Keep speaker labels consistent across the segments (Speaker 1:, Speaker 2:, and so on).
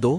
Speaker 1: 2،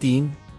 Speaker 1: 3،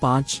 Speaker 1: 5،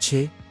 Speaker 1: 6،